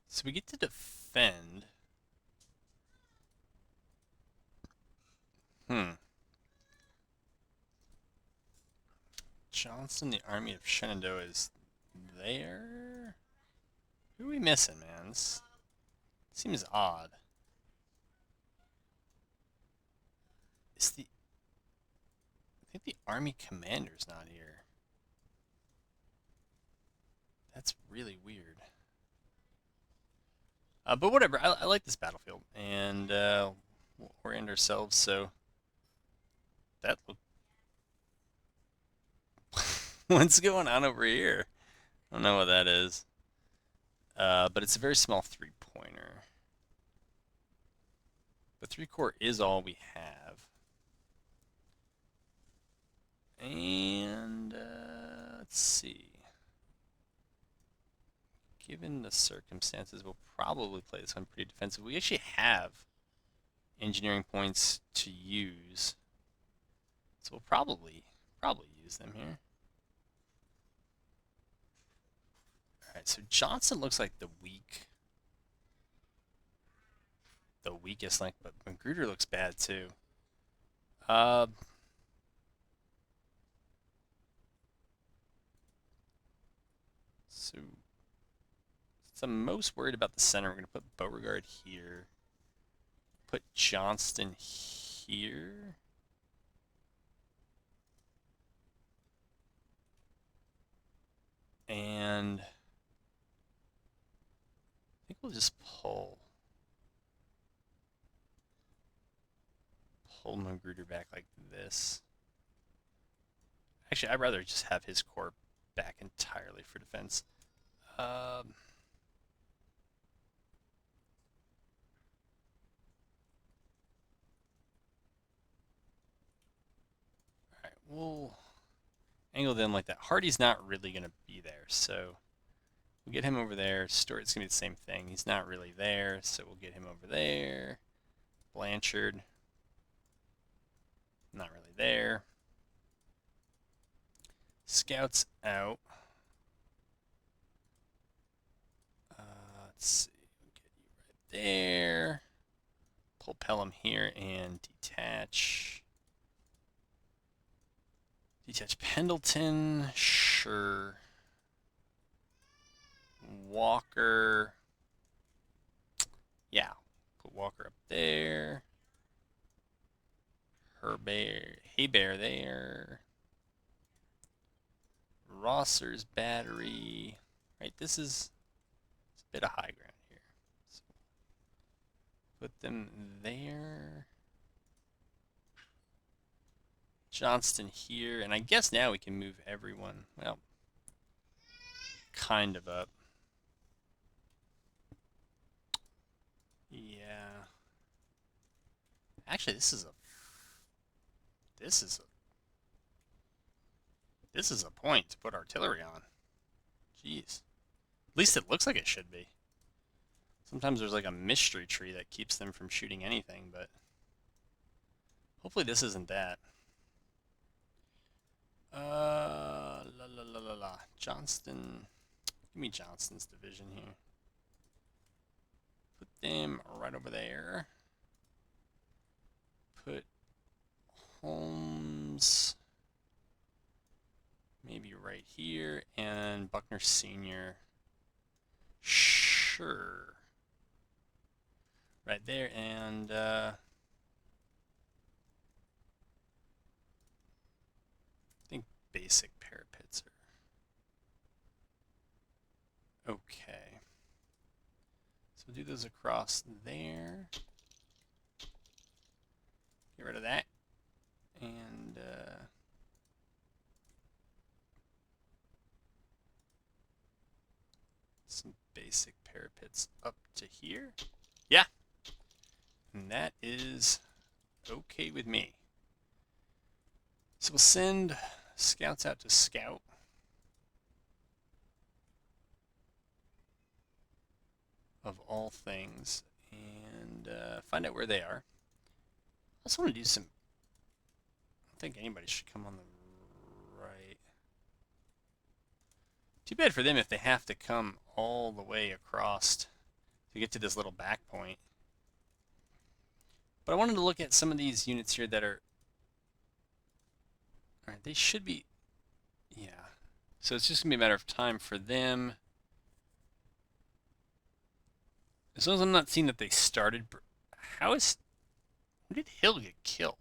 So we get to defend. Johnston, the Army of Shenandoah is there? Who are we missing, man? This seems odd. I think the Army Commander's not here. That's really weird. But whatever, I like this battlefield. And we'll orient ourselves, so... That look... What's going on over here? don't know what that is. But it's a very small 3-pointer. But 3-core is all we have. And let's see. Given the circumstances, we'll probably play this one pretty defensive. We actually have engineering points to use, so we'll probably use them here. All right, so Johnson looks like the weakest link, but Magruder looks bad too. So I'm most worried about the center. We're going to put Beauregard here. Put Johnston here. And I think we'll just pull Magruder back like this. Actually, I'd rather just have his corps back entirely for defense. Alright, we'll angle them like that. Hardy's not really going to be there, so we'll get him over there. Stewart's going to be the same thing. He's not really there, so we'll get him over there. Blanchard, not really there. Scouts out. Let's see. We'll get you right there. Pull Pelham here and detach. Detach Pendleton. Sure. Walker. Yeah. Put Walker up there. Haybear there. Rosser's battery. Right, this is a bit of high ground here. So put them there. Johnston here, and I guess now we can move everyone, well, kind of up. Yeah. Actually, this is a point to put artillery on. Jeez. At least it looks like it should be. Sometimes there's like a mystery tree that keeps them from shooting anything, but hopefully this isn't that. Johnston. Give me Johnston's division here. Put them right over there. Put Holmes maybe right here, and Buckner Sr. Sure. Right there, and I think basic parapets are okay. So we'll do those across there. Get rid of that. And some basic parapets up to here. Yeah. And that is okay with me. So we'll send scouts out to scout. Of all things. And find out where they are. I just want to do some... I don't think anybody should come on the right. Too bad for them if they have to come all the way across to get to this little back point. But I wanted to look at some of these units here that are... Alright, they should be... Yeah. So it's just going to be a matter of time for them. As long as I'm not seeing that they started... How did Hill get killed?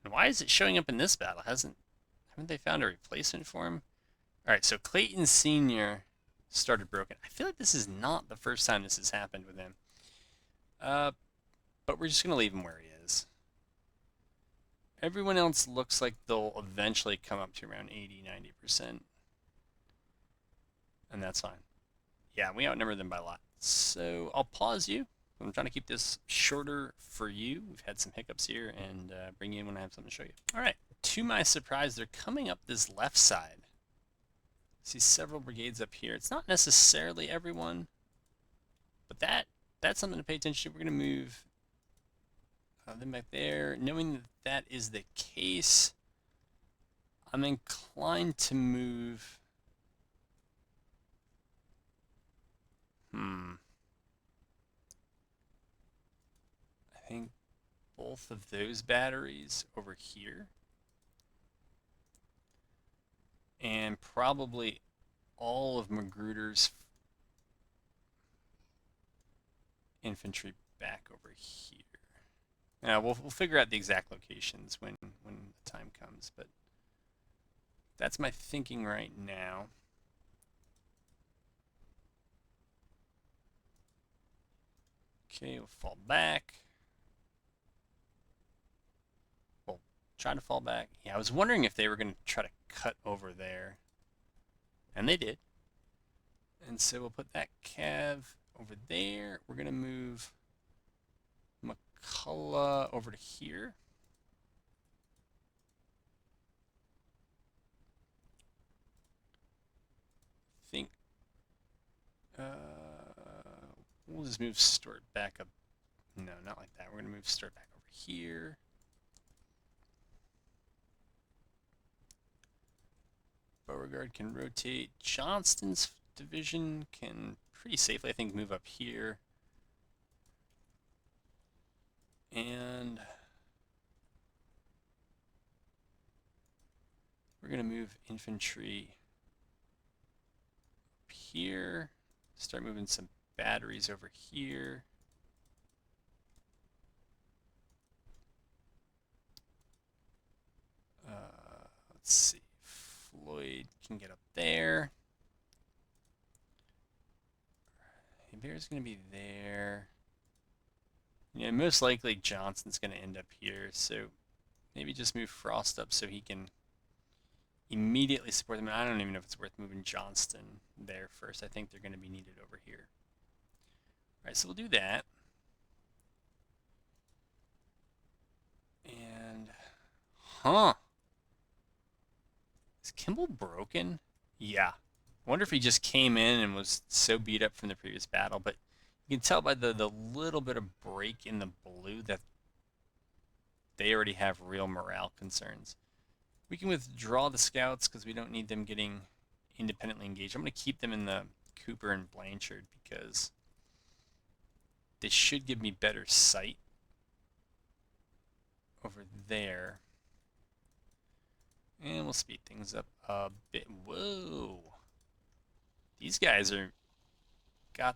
And why is it showing up in this battle? Haven't they found a replacement for him? Alright, so Clayton Sr. started broken. I feel like this is not the first time this has happened with him. But we're just going to leave him where he is. Everyone else looks like they'll eventually come up to around 80-90%. and that's fine. Yeah, we outnumber them by a lot. So I'll pause you. I'm trying to keep this shorter for you. We've had some hiccups here, and bring you in when I have something to show you. All right. To my surprise, they're coming up this left side. I see several brigades up here. It's not necessarily everyone, but that's something to pay attention to. We're going to move them back there. Knowing that that is the case, I'm inclined to move. I think both of those batteries over here. And probably all of Magruder's infantry back over here. Now we'll figure out the exact locations when the time comes, but that's my thinking right now. Okay, we'll fall back. We'll try to fall back. Yeah, I was wondering if they were going to try to cut over there. And they did. And so we'll put that cav over there. We're going to move McCullough over to here. I think we'll just move Stuart back up. No, not like that. We're going to move Stuart back over here. Beauregard can rotate. Johnston's division can pretty safely, I think, move up here. And we're going to move infantry up here. Start moving some batteries over here. Let's see. Floyd can get up there. Bear's going to be there. Yeah, most likely Johnson's going to end up here, so maybe just move Frost up so he can immediately support them. I don't even know if it's worth moving Johnston there first. I think they're going to be needed over here. All right, so we'll do that. And, is Kimball broken? Yeah. I wonder if he just came in and was so beat up from the previous battle, but you can tell by the little bit of break in the blue that they already have real morale concerns. We can withdraw the scouts because we don't need them getting independently engaged. I'm going to keep them in the Cooper and Blanchard because they should give me better sight over there. And we'll speed things up a bit. Whoa. These guys are got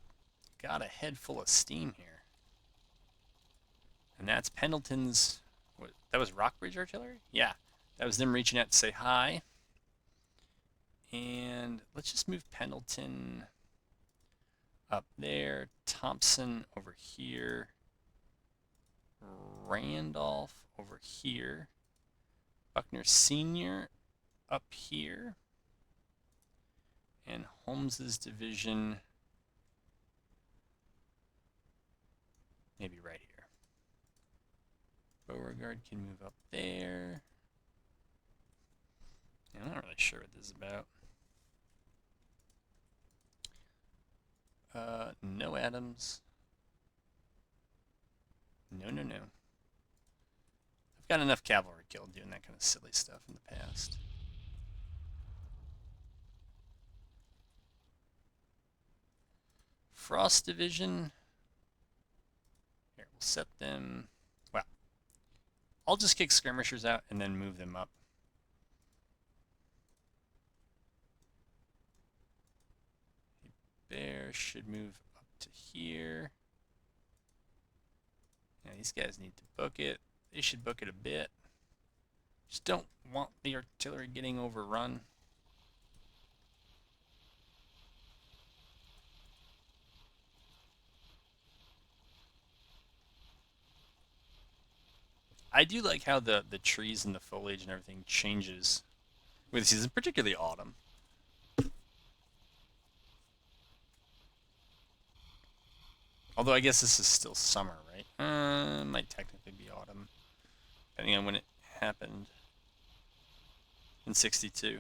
a head full of steam here. And that's Pendleton's, that was Rockbridge artillery? Yeah, that was them reaching out to say hi. And let's just move Pendleton up there, Thompson over here, Randolph over here, Buckner Sr. up here, and Holmes's division maybe right here. Beauregard can move up there. I'm not really sure what this is about. No Adams. No. I've got enough cavalry killed doing that kind of silly stuff in the past. Frost division. Here, we'll set them. Well, I'll just kick skirmishers out and then move them up. Bear should move up to here. Yeah, these guys need to book it. They should book it a bit. Just don't want the artillery getting overrun. I do like how the trees and the foliage and everything changes with the season, particularly autumn. Although I guess this is still summer, right? It might technically be autumn, depending on when it happened in 62.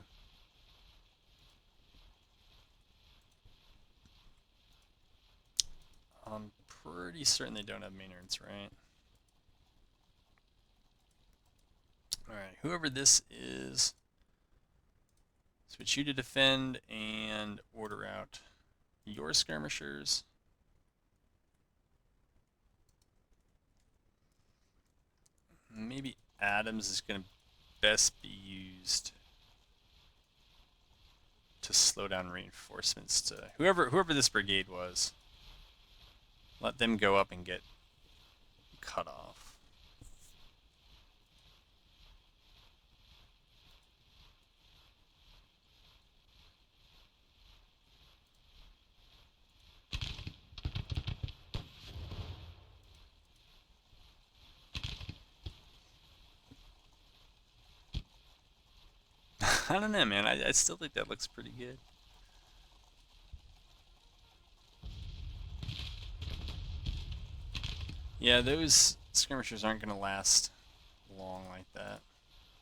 I'm pretty certain they don't have Maynards, right? Alright, whoever this is, switch you to defend and order out your skirmishers. Maybe Adams is going to best be used to slow down reinforcements to whoever this brigade was. Let them go up and get cut off. I don't know, man. I still think that looks pretty good. Yeah, those skirmishers aren't going to last long like that.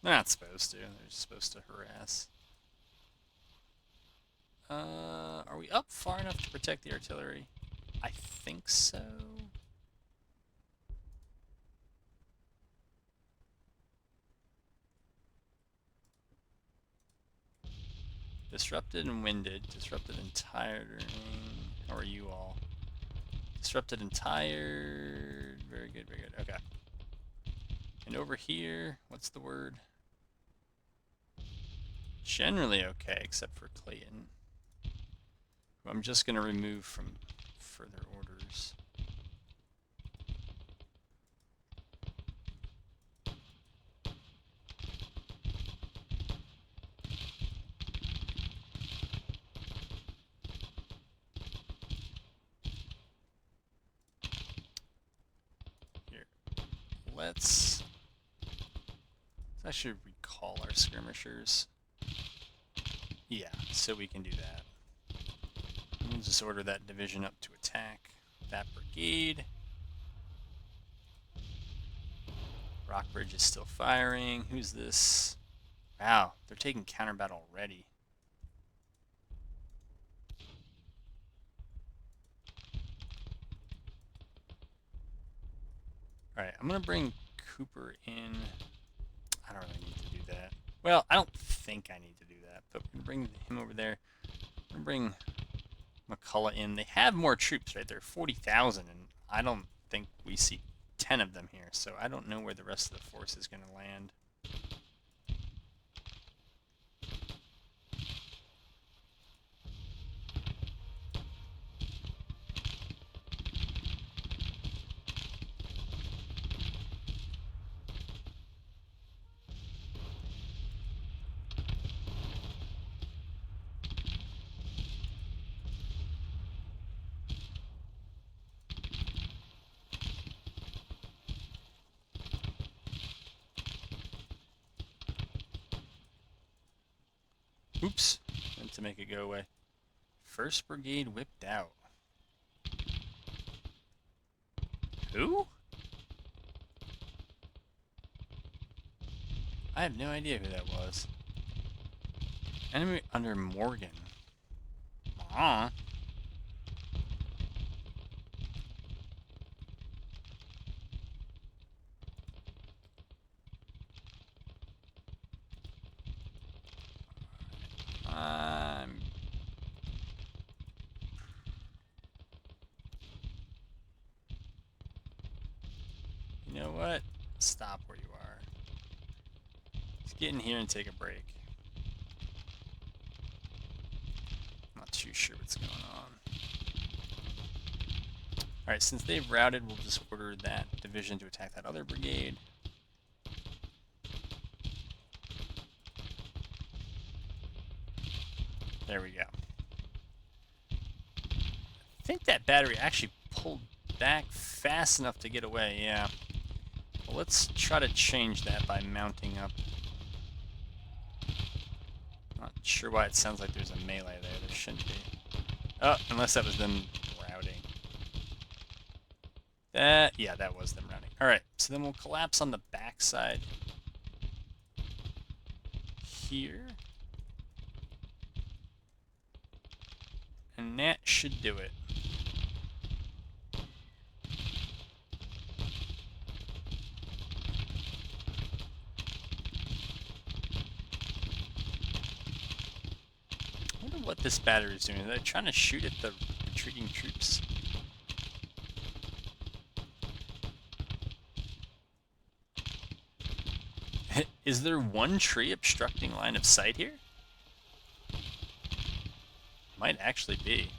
They're not supposed to. They're just supposed to harass. Are we up far enough to protect the artillery? I think so. Disrupted and winded. Disrupted and tired. How are you all? Disrupted and tired. Very good, very good. Okay. And over here, what's the word? Generally okay, except for Clayton, who I'm just going to remove from further orders. Here, let's actually recall our skirmishers. Yeah, so we can do that. We'll just order that division up to attack that brigade. Rockbridge is still firing. Who's this? Wow, they're taking counter battle already. Alright, I'm going to bring Cooper in. I don't really need to do that. Well, I don't think I need to do that, but we're going to bring him over there. We're going to bring McCullough in. They have more troops, right? They're 40,000, and I don't think we see 10 of them here, so I don't know where the rest of the force is going to land. Oops, meant to make it go away. 1st Brigade whipped out. Who? I have no idea who that was. Enemy under Morgan. Aw. You know what? Stop where you are. Let's get in here and take a break. Not too sure what's going on. Alright, since they've routed, we'll just order that division to attack that other brigade. There we go. I think that battery actually pulled back fast enough to get away, yeah. Well, let's try to change that by mounting up. Not sure why it sounds like there's a melee there. There shouldn't be. Oh, unless that was them routing. Yeah, that was them running. All right, so then we'll collapse on the backside here. And that should do it. I wonder what this battery is doing. Are they trying to shoot at the retreating troops? Is there one tree obstructing line of sight here? Might actually be.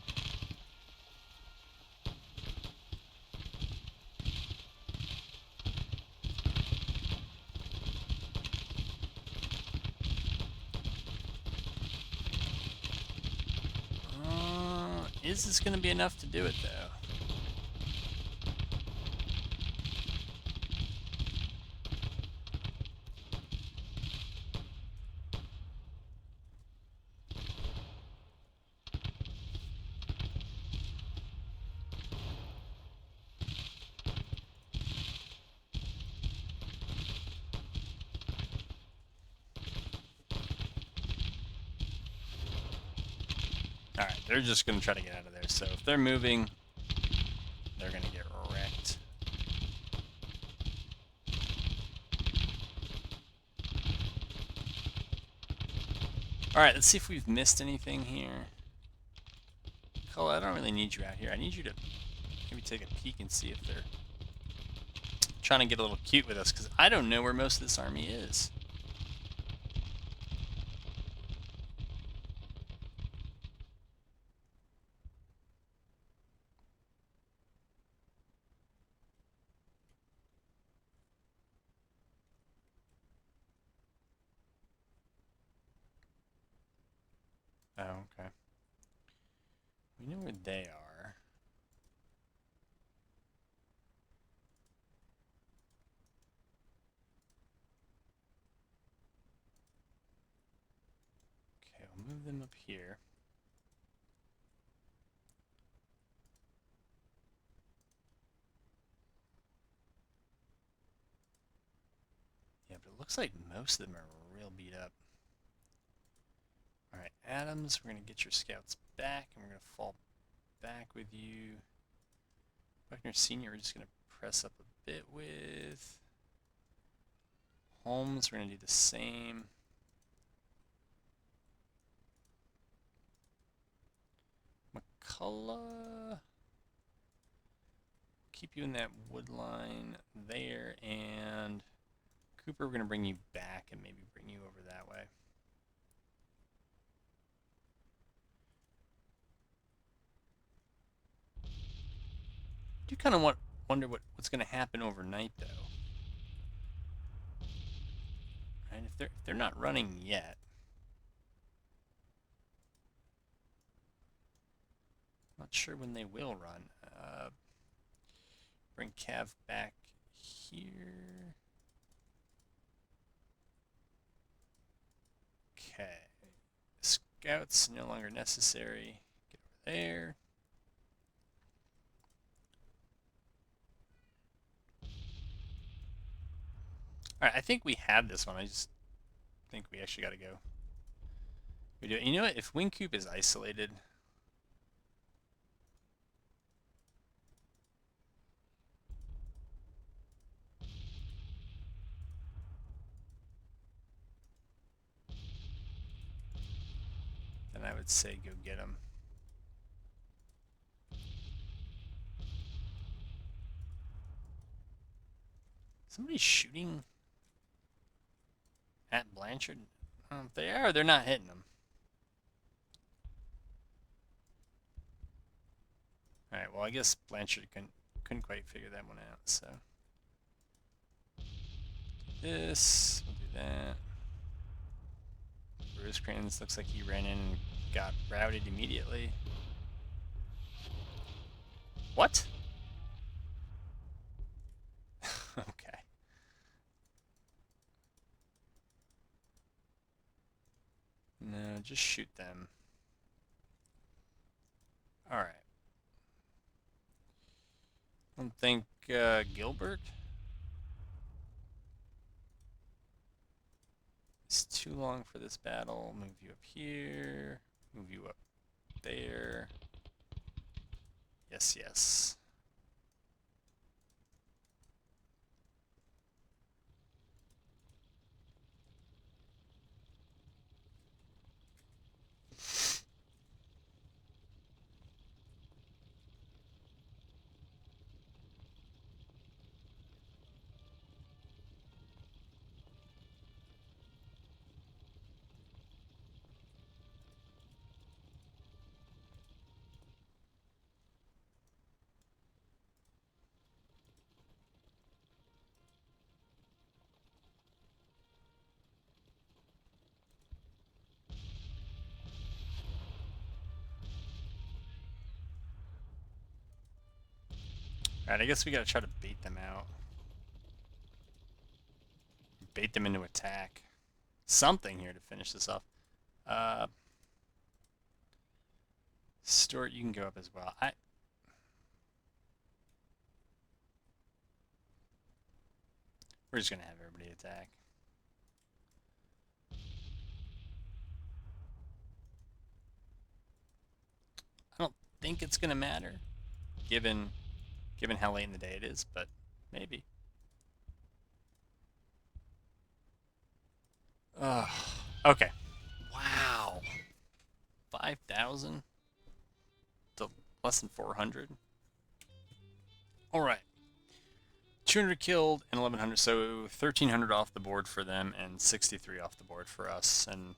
Is this going to be enough to do it, though? Alright, they're just going to try to get out of there. So if they're moving, they're going to get wrecked. Alright, let's see if we've missed anything here. Cole, I don't really need you out here. I need you to maybe take a peek and see if they're trying to get a little cute with us, because I don't know where most of this army is. Oh, okay. We know where they are. Okay, we'll move them up here. Yeah, but it looks like most of them are real beat up. Alright, Adams, we're going to get your scouts back, and we're going to fall back with you. Buckner Sr., we're just going to press up a bit with. Holmes, we're going to do the same. McCullough, keep you in that wood line there, and Cooper, we're going to bring you back and maybe bring you over that way. I do kind of wonder what's going to happen overnight, though. Right? If they're not running yet, not sure when they will run. Bring Cav back here. Okay. Scouts no longer necessary. Get over there. Alright, I think we have this one. I just think we actually got to go. We do it. You know what? If Wing Coop is isolated, then I would say go get him. Somebody's shooting at Blanchard. If they are, they're not hitting them. Alright, well, I guess Blanchard couldn't quite figure that one out, so. This, we'll do that. Rosecrans looks like he ran in and got routed immediately. What? Okay. No, just shoot them. Alright. I don't think Gilbert. It's too long for this battle. Move you up here. Move you up there. Yes, yes. Alright, I guess we gotta try to bait them out. Bait them into attack. Something here to finish this off. Stuart, you can go up as well. We're just gonna have everybody attack. I don't think it's gonna matter, given how late in the day it is, but maybe. Okay. Wow. 5,000 to less than 400. All right. 200 killed and 1,100, so 1,300 off the board for them and 63 off the board for us, and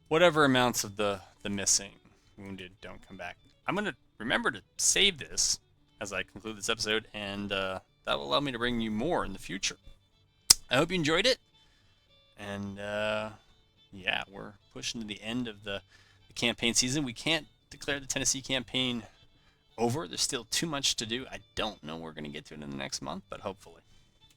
whatever amounts of the missing wounded don't come back. I'm gonna remember to save this as I conclude this episode, and that will allow me to bring you more in the future. I hope you enjoyed it, and yeah, we're pushing to the end of the campaign season. We can't declare the Tennessee campaign over. There's still too much to do. I don't know we're going to get to it in the next month, but hopefully.